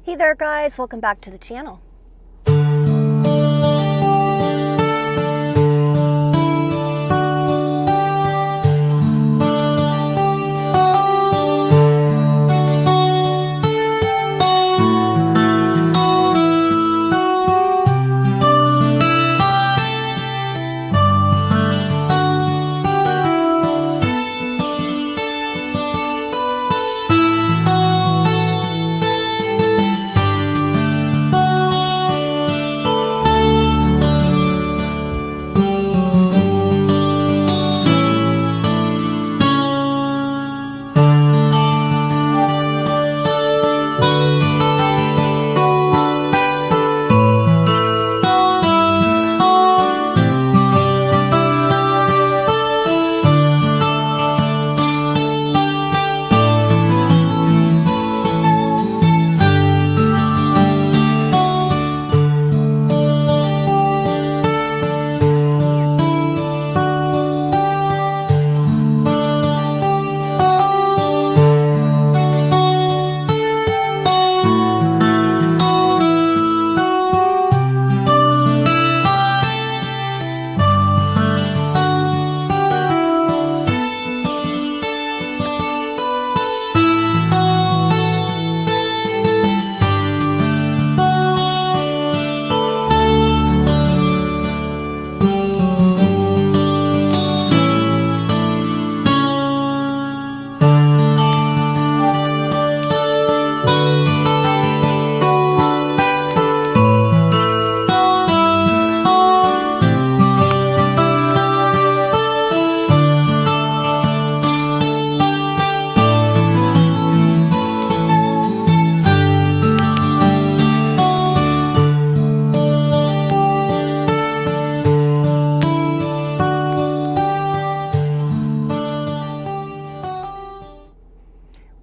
Hey there guys, welcome back to the channel.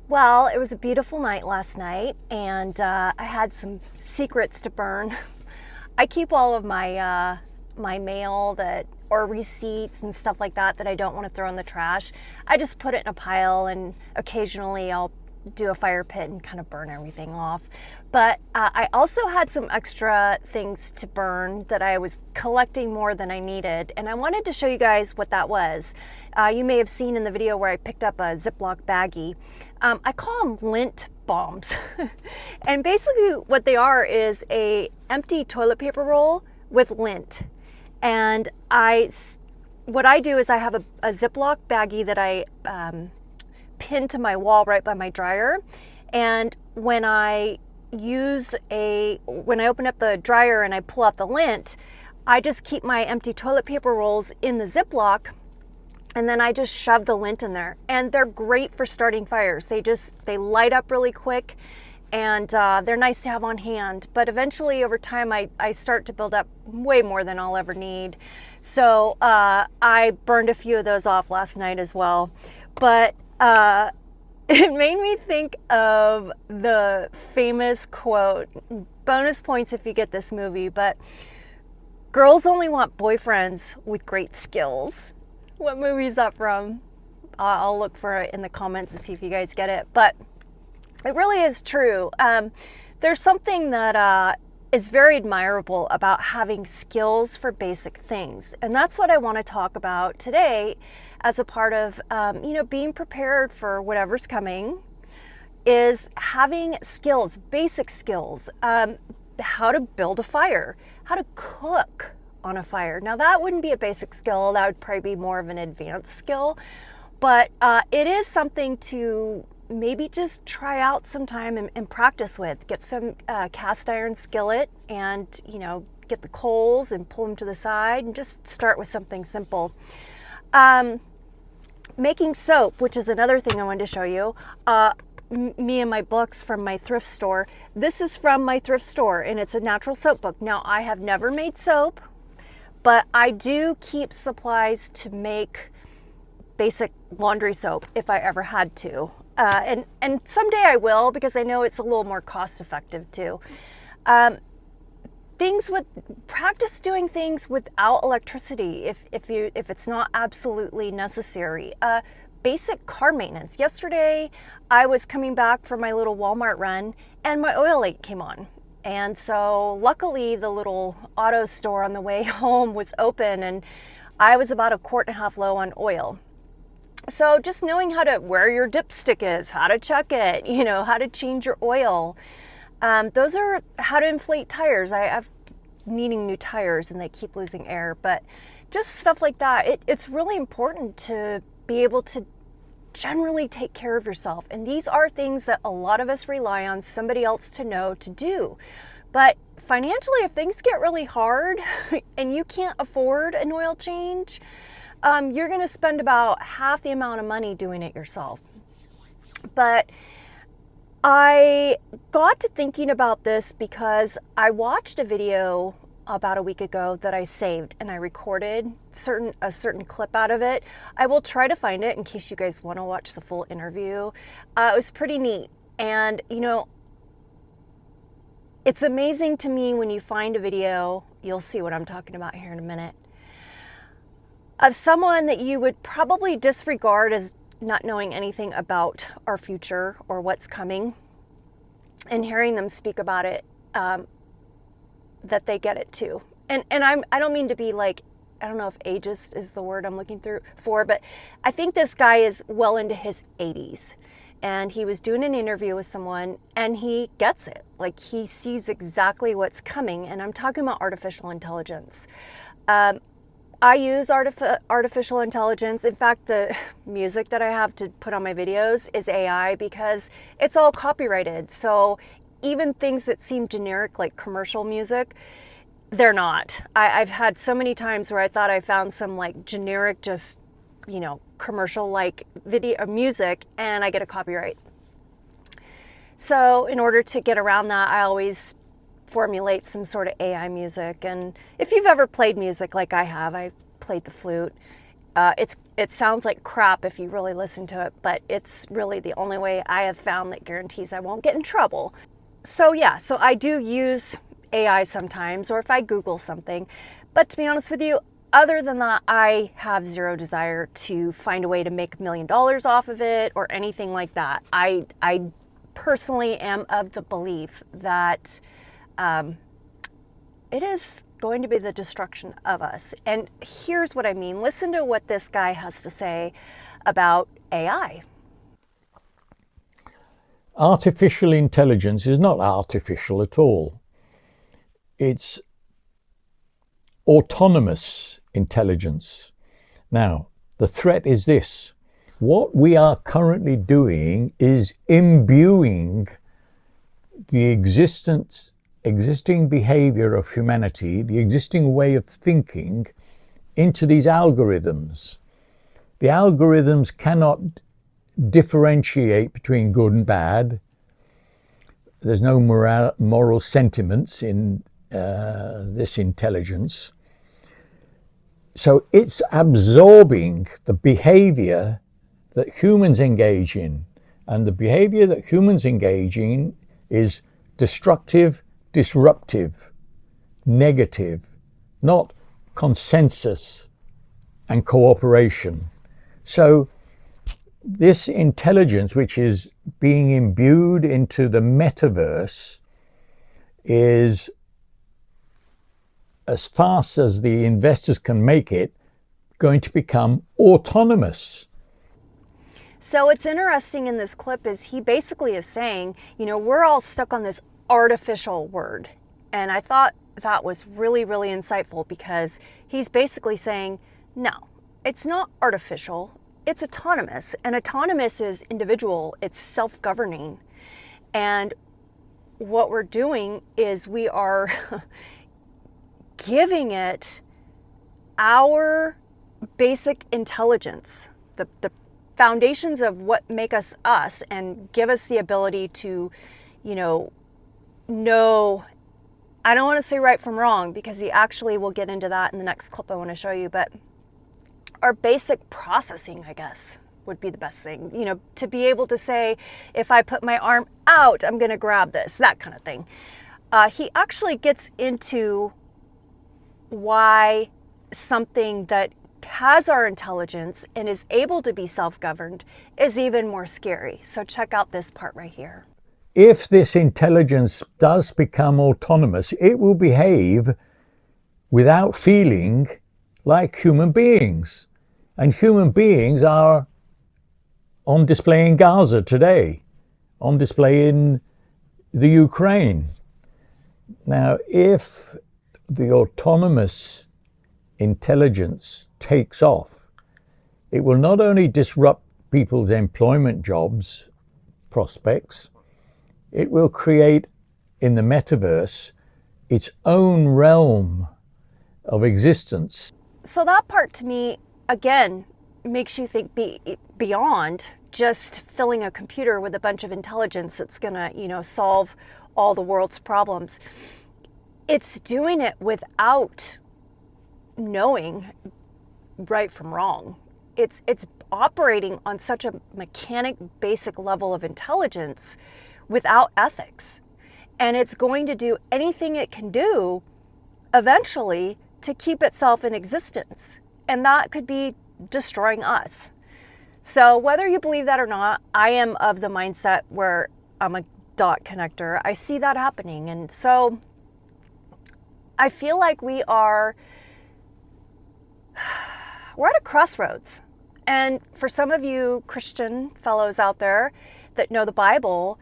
Well, it was a beautiful night last night, and I had some secrets to burn. I keep all of my my mail or receipts and stuff like that I don't want to throw in the trash. I just put it in a pile, and occasionally I'll do a fire pit and kind of burn everything off. But I also had some extra things to burn that I was collecting more than I needed, and I wanted to show you guys what that was. You may have seen in the video where I picked up a Ziploc baggie. I call them lint bombs. And basically what they are is a empty toilet paper roll with lint. And what I do is I have a Ziploc baggie that I pinned to my wall right by my dryer. And when I open up the dryer and I pull out the lint, I just keep my empty toilet paper rolls in the Ziploc, and then I just shove the lint in there. And they're great for starting fires. They light up really quick, and they're nice to have on hand. But eventually over time I start to build up way more than I'll ever need. So I burned a few of those off last night as well. But it made me think of the famous quote, bonus points if you get this movie, but girls only want boyfriends with great skills. What movie is that from? I'll look for it in the comments to see if you guys get it, but it really is true. There's something that is very admirable about having skills for basic things, and that's what I want to talk about today as a part of being prepared for whatever's coming, is having skills, basic skills, how to build a fire, how to cook on a fire. Now that wouldn't be a basic skill, that would probably be more of an advanced skill, but it is something to maybe just try out sometime and practice with. Get some cast iron skillet and get the coals and pull them to the side and just start with something simple. Making soap, which is another thing I wanted to show you. Me and my books from my thrift store. This is from my thrift store, and it's a natural soap book. Now, I have never made soap, but I do keep supplies to make basic laundry soap if I ever had to. And someday I will, because I know it's a little more cost effective too. Practice doing things without electricity if it's not absolutely necessary. basic car maintenance. Yesterday, I was coming back from my little Walmart run and my oil light came on. And so luckily the little auto store on the way home was open and I was about 1.5 quarts low on oil. So just knowing where your dipstick is, how to check it, how to change your oil. Those are how to inflate tires. I've needing new tires and they keep losing air, but just stuff like that. It's really important to be able to generally take care of yourself. And these are things that a lot of us rely on somebody else to know to do. But financially, if things get really hard and you can't afford an oil change, you're going to spend about half the amount of money doing it yourself. But I got to thinking about this because I watched a video about a week ago that I saved and I recorded a certain clip out of it. I will try to find it in case you guys want to watch the full interview. It was pretty neat. And it's amazing to me when you find a video, you'll see what I'm talking about here in a minute, of someone that you would probably disregard as not knowing anything about our future or what's coming, and hearing them speak about it, that they get it too. And I don't mean to be like, I don't know if ageist is the word I'm looking for, but I think this guy is well into his 80s. And he was doing an interview with someone and he gets it. Like he sees exactly what's coming. And I'm talking about artificial intelligence. I use artificial intelligence. In fact, the music that I have to put on my videos is AI because it's all copyrighted. So even things that seem generic, like commercial music, they're not. I've had so many times where I thought I found some like generic, just, commercial like video music, and I get a copyright. So in order to get around that, I always formulate some sort of AI music. And if you've ever played music like I played the flute. It sounds like crap if you really listen to it, but it's really the only way I have found that guarantees I won't get in trouble. So yeah, so I do use AI sometimes, or if I Google something. But to be honest with you, other than that, I have zero desire to find a way to make $1 million off of it or anything like that. I personally am of the belief that it is going to be the destruction of us. And here's what I mean. Listen to what this guy has to say about AI. Artificial intelligence is not artificial at all. It's autonomous intelligence. Now, the threat is this. What we are currently doing is imbuing the existing behavior of humanity, the existing way of thinking, into these algorithms. The algorithms cannot differentiate between good and bad. There's no moral sentiments in this intelligence. So it's absorbing the behavior that humans engage in. And the behavior that humans engage in is destructive, disruptive, negative, not consensus and cooperation. So this intelligence, which is being imbued into the metaverse, is, as fast as the investors can make it, going to become autonomous. So what's interesting in this clip is he basically is saying, we're all stuck on this artificial word. And I thought that was really, really insightful, because he's basically saying, no, it's not artificial. It's autonomous, and autonomous is individual, it's self-governing. And what we're doing is we are giving it our basic intelligence, the foundations of what make us us, and give us the ability to, know, I don't want to say right from wrong, because he actually will get into that in the next clip I want to show you, but our basic processing, I guess, would be the best thing, to be able to say, if I put my arm out, I'm going to grab this, that kind of thing. He actually gets into why something that has our intelligence and is able to be self-governed is even more scary. So check out this part right here. If this intelligence does become autonomous, it will behave without feeling like human beings. And human beings are on display in Gaza today, on display in the Ukraine. Now, if the autonomous intelligence takes off, it will not only disrupt people's employment jobs prospects, it will create in the metaverse its own realm of existence. So that part to me, again, makes you think beyond just filling a computer with a bunch of intelligence that's gonna, solve all the world's problems. It's doing it without knowing right from wrong. It's operating on such a mechanic basic level of intelligence without ethics. And it's going to do anything it can do eventually to keep itself in existence. And that could be destroying us. So whether you believe that or not, I am of the mindset where I'm a dot connector. I see that happening. And so I feel like we're at a crossroads. And for some of you Christian fellows out there that know the Bible,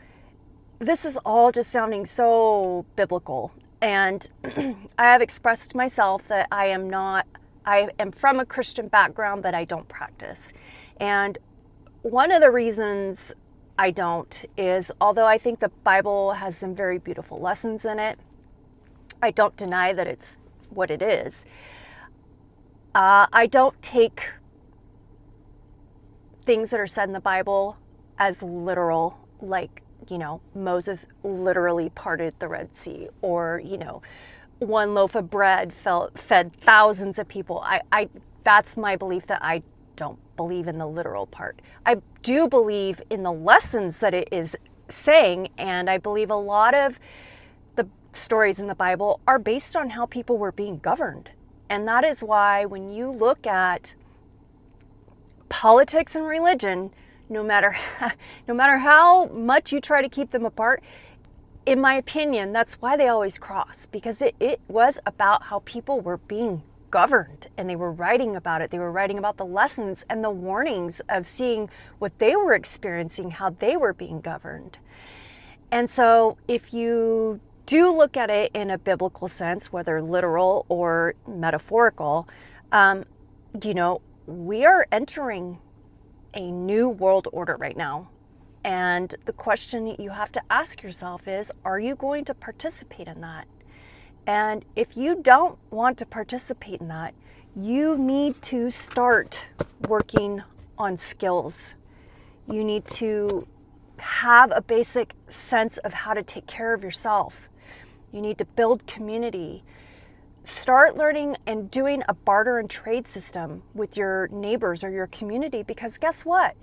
this is all just sounding so biblical. And I have expressed myself that I am from a Christian background, but I don't practice. And one of the reasons I don't is, although I think the Bible has some very beautiful lessons in it, I don't deny that it's what it is. I don't take things that are said in the Bible as literal, like, Moses literally parted the Red Sea, or, one loaf of bread fed thousands of people. That's my belief, that I don't believe in the literal part. I do believe in the lessons that it is saying, and I believe a lot of the stories in the Bible are based on how people were being governed. And that is why when you look at politics and religion, no matter how much you try to keep them apart, in my opinion, that's why they always cross, because it was about how people were being governed, and they were writing about it. They were writing about the lessons and the warnings of seeing what they were experiencing, how they were being governed. And so if you do look at it in a biblical sense, whether literal or metaphorical, we are entering a new world order right now. And the question you have to ask yourself is, are you going to participate in that? And if you don't want to participate in that, you need to start working on skills. You need to have a basic sense of how to take care of yourself. You need to build community. Start learning and doing a barter and trade system with your neighbors or your community, because guess what?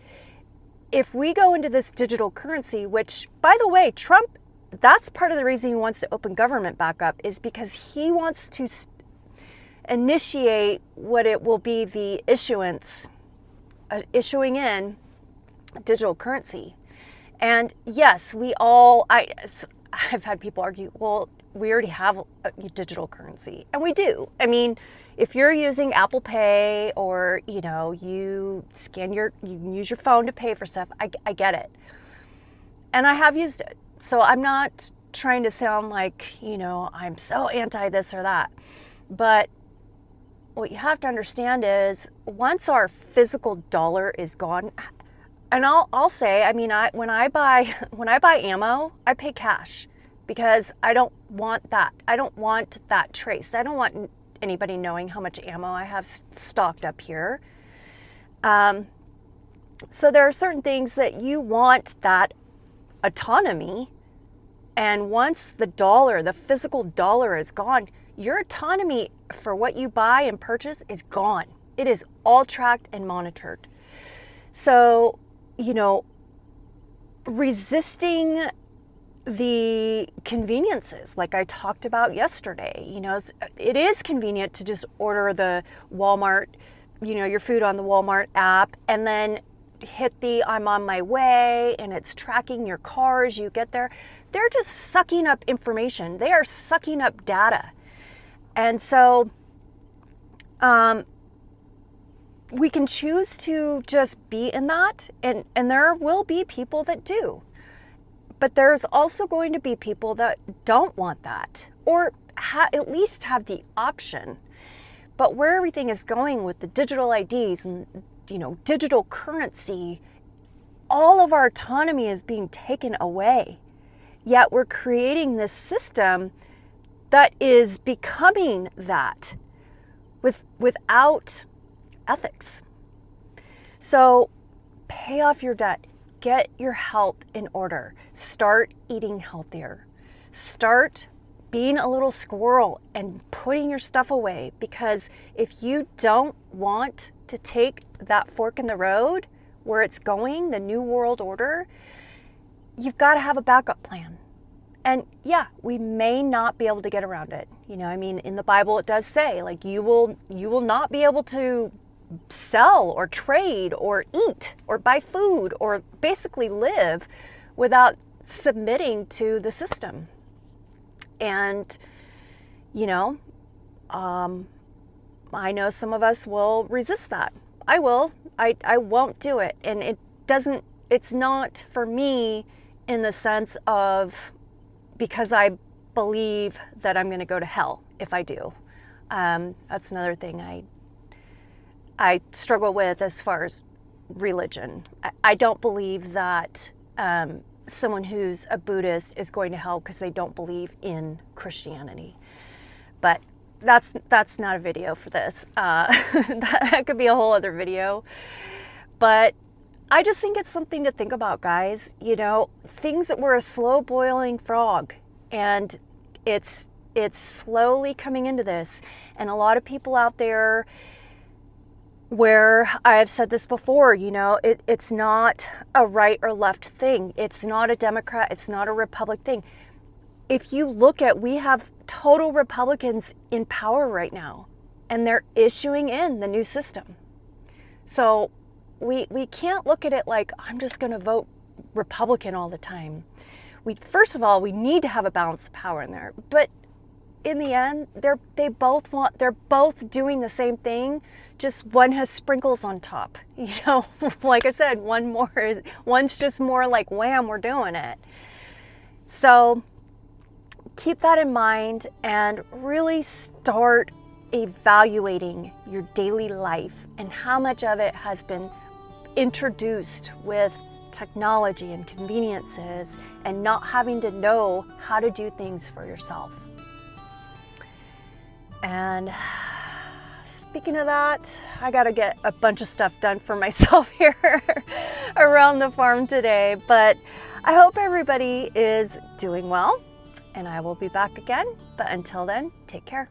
If we go into this digital currency, which, by the way, Trump, that's part of the reason he wants to open government back up, is because he wants to initiate what it will be the issuing in digital currency. And yes, I've had people argue, well, we already have a digital currency, and we do. I mean, if you're using Apple Pay, or you can use your phone to pay for stuff, I get it, and I have used it. So I'm not trying to sound like I'm so anti this or that, but what you have to understand is, once our physical dollar is gone, and I'll say, I mean, when I buy ammo, I pay cash. Because I don't want that. I don't want that traced. I don't want anybody knowing how much ammo I have stocked up here. So there are certain things that you want that autonomy. And once the physical dollar is gone, your autonomy for what you buy and purchase is gone. It is all tracked and monitored. So, resisting the conveniences, like I talked about yesterday, it is convenient to just order the Walmart your food on the Walmart app, and then hit the I'm on my way, and it's tracking your car as you get there. They're just sucking up information. They are sucking up data. And so we can choose to just be in that, and there will be people that do. But there's also going to be people that don't want that, or at least have the option. But where everything is going with the digital IDs and digital currency, all of our autonomy is being taken away. Yet we're creating this system that is becoming that without ethics. So pay off your debt, get your health in order, start eating healthier, start being a little squirrel and putting your stuff away, because if you don't want to take that fork in the road where it's going, the new world order, you've got to have a backup plan. And yeah, we may not be able to get around it. In the Bible it does say, like, you will not be able to sell or trade or eat or buy food or basically live without submitting to the system. And, I know some of us will resist that. I will. I won't do it. And it's not for me in the sense of because I believe that I'm going to go to hell if I do. That's another thing I struggle with as far as religion. I don't believe that someone who's a Buddhist is going to hell because they don't believe in Christianity. But that's not a video for this. That could be a whole other video. But I just think it's something to think about, guys. Things that were a slow boiling frog, and it's slowly coming into this. And a lot of people out there, where I've said this before, it's not a right or left thing. It's not a Democrat, it's not a Republic thing. If you look at, we have total Republicans in power right now, and they're issuing in the new system. So we can't look at it like, I'm just going to vote Republican all the time. First of all, we need to have a balance of power in there. But in the end, they're both doing the same thing, just one has sprinkles on top. Like I said, one's just more like, wham, we're doing it. So keep that in mind and really start evaluating your daily life and how much of it has been introduced with technology and conveniences and not having to know how to do things for yourself. And speaking of that, I got to get a bunch of stuff done for myself here around the farm today. But I hope everybody is doing well, and I will be back again. But until then, take care.